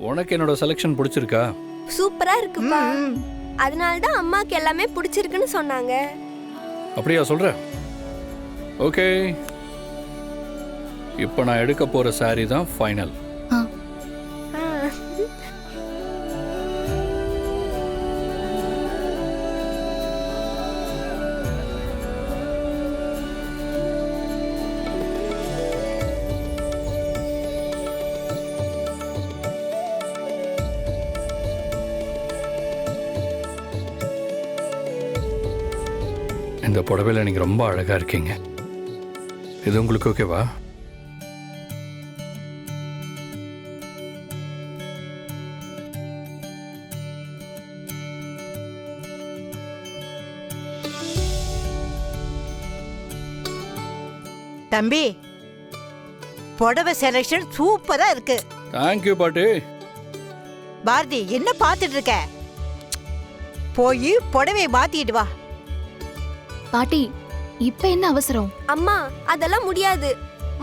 உனக்கு என்னோட செலெக்ஷன் பிடிச்சிருக்கா? சூப்பரா இருக்குப்பா. அதனால தான் அம்மாக்கு எல்லாமே பிடிச்சிருக்குன்னு சொன்னாங்க. அப்படியா சொல்ற? ஓகே, இப்போ நான் எடுக்க போற saree தான் ஃபைனல். இந்த புடவையில் நீங்கள் ரொம்ப அழகாக இருக்கீங்க. இது உங்களுக்கு ஓகேவா? தம்பி, புடவை செலக்ஷன் சூப்பரா இருக்கு. தேங்க்யூ பாட்டி. பாரதி, என்ன பார்த்துட்டு இருக்க? போய் புடவை மாத்திட்டு வா. பாட்டி, இப்ப என்ன அவசரம்? அம்மா, அதெல்லாம் முடியாது.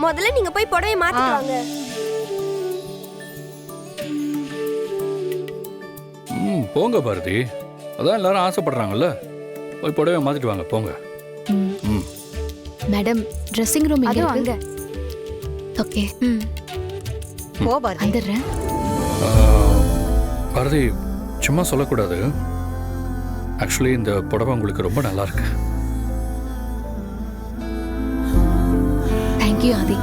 முதல்ல நீங்க போய் புடவை மாத்திட்டு வாங்க. போங்க பாரதி, அதான் எல்லாரும் ஆசைப்படுறாங்கல்ல. போய் புடவை மாத்திட்டு வாங்க, போங்க. மேடம், ட்ரெஸ்ஸிங் ரூம் இங்க இருக்கு. ஓகே, போ பாரதி. வந்துடுறேன். பாரதி, சும்மா சொல்லக்கூடாது. ஆக்சுவலி இந்த புடவை உங்களுக்கு ரொம்ப நல்லா இருக்கு. தேங்க்யூ ஆதி.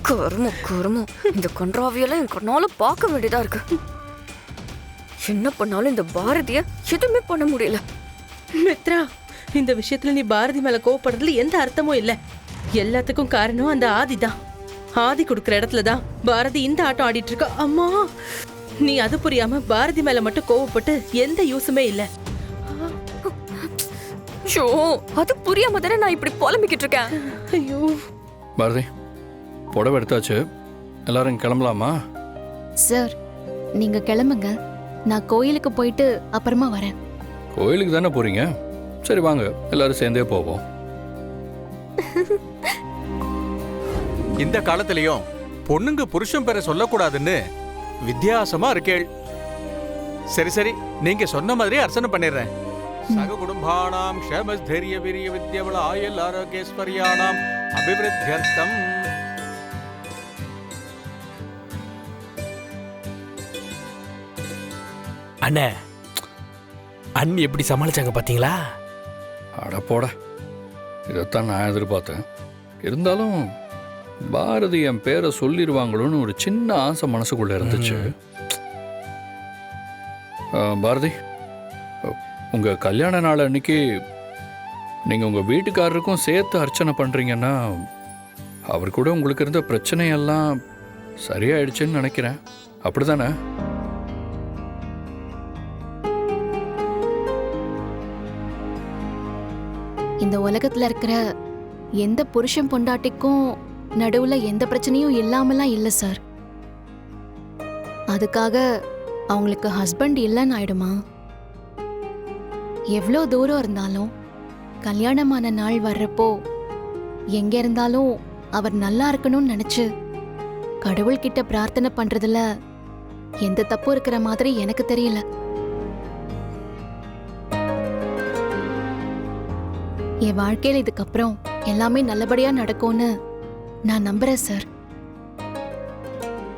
கருமம் இந்த கன்றாவியெல்லாம் என் கண்ணால பார்க்க வேண்டியதா இருக்கு. என்ன பண்ணாலும் இந்த பாரதிய எதுவுமே பண்ண முடியல. மித்ரா, இந்த விஷயத்துல நீ பாரதி மேல கோவப்படுறதுல எந்த அர்த்தமும் இல்ல. எல்லாத்துக்கும் காரணம் அந்த ஆதிதான். ஆதி கொடுக்குற இடத்துலதான் பாரதி இந்த ஆட்டம் ஆடிட்டு இருக்கா. அம்மா, நீ அது புரியாம பாரதி மேல மட்டும் கோவப்பட்டு எந்த யூஸுமே இல்ல. ஷோ, அது புரியாம தானே நான் இப்படி புலம்பிக்கிட்டு இருக்கேன். ஐயோ பாரதி, புடவை எடுத்தாச்சு, எல்லாரும் கிளம்பலாமா? சார், நீங்க கிளம்புங்க. நான் கோயிலுக்கு போயிட்டு அப்புறமா வரேன். கோயிலுக்கு தானே போறீங்க? சரி வாங்க, எல்லாரும் சேர்ந்தே போவோம். இந்த காலத்திலயும் பொண்ணுங்க புருஷன் பேரை சொல்லக்கூடாதுன்னு வித்தியாசமா இருக்கேள். சரி சரி, நீங்க சொன்ன மாதிரி அர்ச்சனை பண்ணிடுறேன். சக குடும்பானாம் க்ஷேமஸ்தைரிய வீரிய வித்யபல ஆயுள் ஆரோக்கியஸ்வரியானாம் அபிவிருத்தியர்த்தம். அண்ணே, அண்ணி எப்படி சமாளிச்சாங்க பாத்தீங்களா? அட போட, இதைத்தான் நான் எதிர்பார்த்தேன். இருந்தாலும் பாரதி என் பேரை சொல்லிடுவாங்களோன்னு ஒரு சின்ன ஆசை மனசுக்குள்ள இருந்துச்சு. பாரதி, உங்க கல்யாண நாள் அன்னைக்கு நீங்க உங்க வீட்டுக்காரருக்கும் சேர்த்து அர்ச்சனை பண்றீங்கன்னா அவர் கூட உங்களுக்கு இருந்த பிரச்சனையெல்லாம் சரியாயிடுச்சுன்னு நினைக்கிறேன். அப்படிதானே? இந்த உலகத்துல இருக்கிற எந்த புருஷன் பொண்டாட்டிக்கும் நடுவுல எந்த பிரச்சனையும் இல்லாமலாம் இல்ல சார். அதுக்காக அவங்களுக்கு ஹஸ்பண்ட் இல்லைன்னு ஆயிடுமா? எவ்வளோ தூரம் இருந்தாலும் கல்யாணமான நாள் வர்றப்போ எங்க இருந்தாலும் அவர் நல்லா இருக்கணும்னு நினைச்சு கடவுள்கிட்ட பிரார்த்தனை பண்றதுல எந்த தப்பு இருக்கிற மாதிரி எனக்கு தெரியல. என் வாழ்க்கையில இதுக்கப்புறம் எல்லாமே நல்லபடியா நடக்கும்னு நான் நம்புறேன் சார்.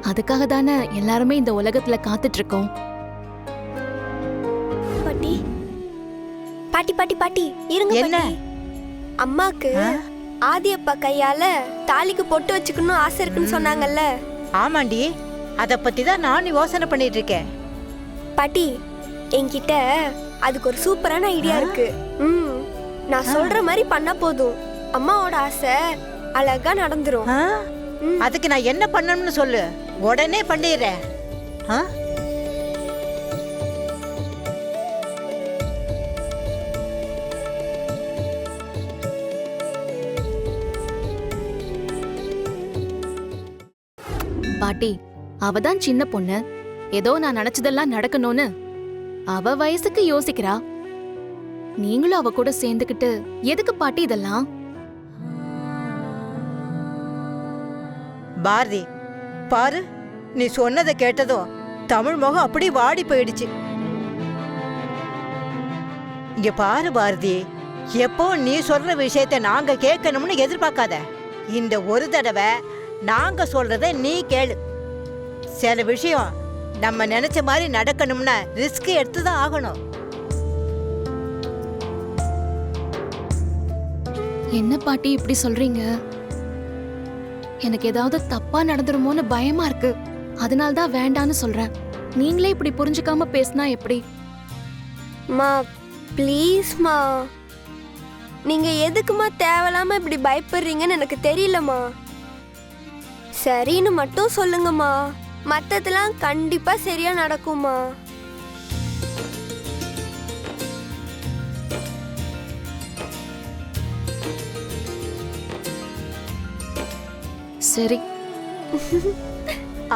அதுக்காக தானே எல்லாருமே இந்த உலகத்துல காத்துட்டு இருக்கோம். பாட்டி பாட்டி பாட்டி பாட்டி இருங்க. என்ன? அம்மாக்கு ஆதி அப்பா கையால தாலிக்கு பொட்டு வச்சுக்கணும் ஆசை இருக்குன்னு சொன்னாங்கல்ல. ஆமாண்டி, அத பத்தி தான் நான் யோசனை பண்ணிட்டு இருக்கேன். பாட்டி, என்கிட்ட அதுக்கு ஒரு சூப்பரான ஐடியா இருக்கு. நான் சொல்ற மாதிரி பண்ணா போதும், அம்மாவோட ஆசை அழகா நடந்துரும். அதுக்கு நான் என்ன பண்ணணும்னு சொல்லு, உடனே பண்ணிடுறேன். பாட்டி, அவதான் சின்ன பொண்ணு, ஏதோ நான் நினைச்சதெல்லாம் நடக்கணும்னு அவ வயசுக்கு யோசிக்கிறா. நீங்களும் அவ கூட சேர்ந்துக்கிட்டு எதுக்கு பாட்டி இதெல்லாம்? பாரதி பாரு, நீ சொன்னதை கேட்டதும் தமிழ் முகம் அப்படி வாடி போயிடுச்சு. இங்க பாரு பாரதி, எப்போ நீ சொல்ற விஷயத்த நாங்க கேட்கணும்னு எதிர்பார்க்காத. இந்த ஒரு தடவை நாங்க சொல்றத நீ கேளு. சில விஷயம் நம்ம நினைச்ச மாதிரி நடக்கணும்னா ரிஸ்க் எடுத்துதான் ஆகணும். என்ன பாட்டி இப்படி சொல்றீங்க? எனக்கு ஏதாவது தப்பா நடந்துருமோன்னு பயமா இருக்கு. அதனால தான் வேண்டான்னு சொல்றேன். நீங்களே இப்படி புரிஞ்சுக்காம பேசினா எப்படி? மா ப்ளீஸ்மா, நீங்க எதுக்குமா தேவையில்லாம இப்படி பயப்படுறீங்கன்னு எனக்கு தெரியலம்மா. சரின்னு மட்டும் சொல்லுங்கம்மா, மத்ததெல்லாம் கண்டிப்பா சரியா நடக்கும்மா. சரி.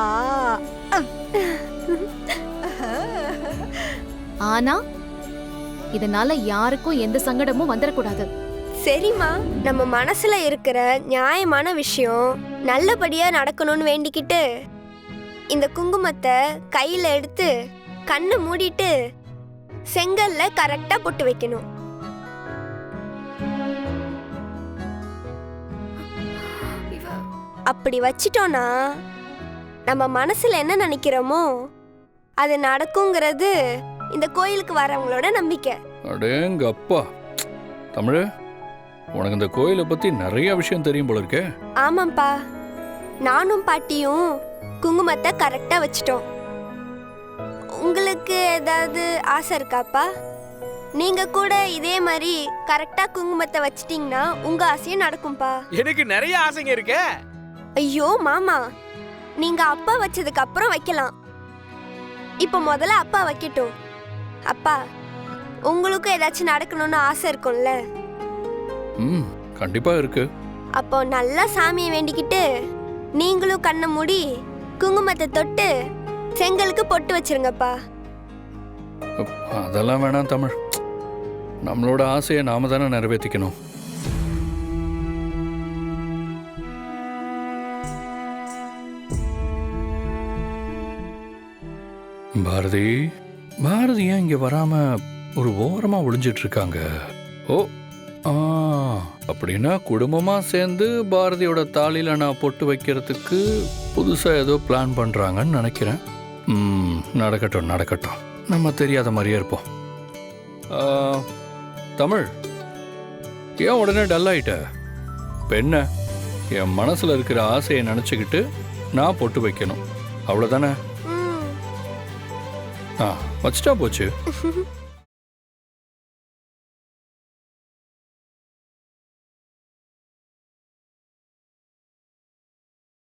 ஆ ஆனா இதனால யாருக்கும் எந்த சங்கடமும் வந்துடக்கூடாது. சரிம்மா, நம்ம மனசுல இருக்கிற நியாயமான விஷயம் நல்லபடியா நடக்கணும்னு வேண்டிக்கிட்டு இந்த குங்குமத்தை கையில எடுத்து கண்ணை மூடிட்டு செங்கல்ல கரெக்டா போட்டு வைக்கணும். அப்படி வச்சிட்டோம்னா நம்ம மனசுல என்ன நினைக்கிறோமோ அது நடக்குங்கிறது இந்த கோயிலுக்கு வரவங்களோட நம்பிக்கை. அடேங்க அப்பா, தமிழ், உனக்கு இந்த கோயிலை பத்தி நிறைய விஷயம் தெரியும் போல இருக்கே. ஆமாப்பா, நானும் பாட்டியும் குங்குமத்தை கரெக்டா வச்சிட்டோம். உங்களுக்கு ஏதாவது ஆசை இருக்காப்பா? நீங்க கூட இதே மாதிரி கரெக்டா குங்குமத்தை வச்சிட்டீங்கன்னா உங்க ஆசையும் நடக்கும்பா. எனக்கு நிறைய ஆசைங்க இருக்கு. ஐயோ மாமா, நீங்க அப்பா வச்சதுக்கு அப்புறம் வைக்கலாம். இப்ப முதல்ல அப்பா வைக்கட்டும். அப்பா, உங்களுக்கும் ஏதாச்சும் நடக்கணும்னு ஆசை இருக்கும்ல? கண்டிப்பா இருக்கு. அப்போ நல்லா சாமியை வேண்டிக்கிட்டு நீங்களும் கண்ணை மூடி குங்குமத்தை தொட்டு செங்கலுக்கு பொட்டு வச்சிருங்கப்பா. அதெல்லாம் வேணாம் தமிழ், நம்மளோட ஆசையை நாம தானே நிறைவேற்றிக்கணும். பாரதி, பாரதி ஏன் இங்க வராம ஒரு ஓரமா ஒளிஞ்சிட்டு இருக்காங்க? ஓ, அப்படின்னா குடும்பமா சேர்ந்து பாரதியோட தாலியில நான் பொட்டு வைக்கிறதுக்கு புதுசா ஏதோ பிளான் பண்றாங்கன்னு நினைக்கிறேன். நடக்கட்டும் நடக்கட்டும், நம்ம தெரியாத மாதிரியே இருப்போம். தமிழ், ஏன் உடனே டல் ஆயிட்ட? பெண்ண, என் மனசுல இருக்கிற ஆசையை நினைச்சுக்கிட்டு நான் பொட்டு வைக்கணும், அவ்வளவுதானே? வச்சுட்டா போச்சு.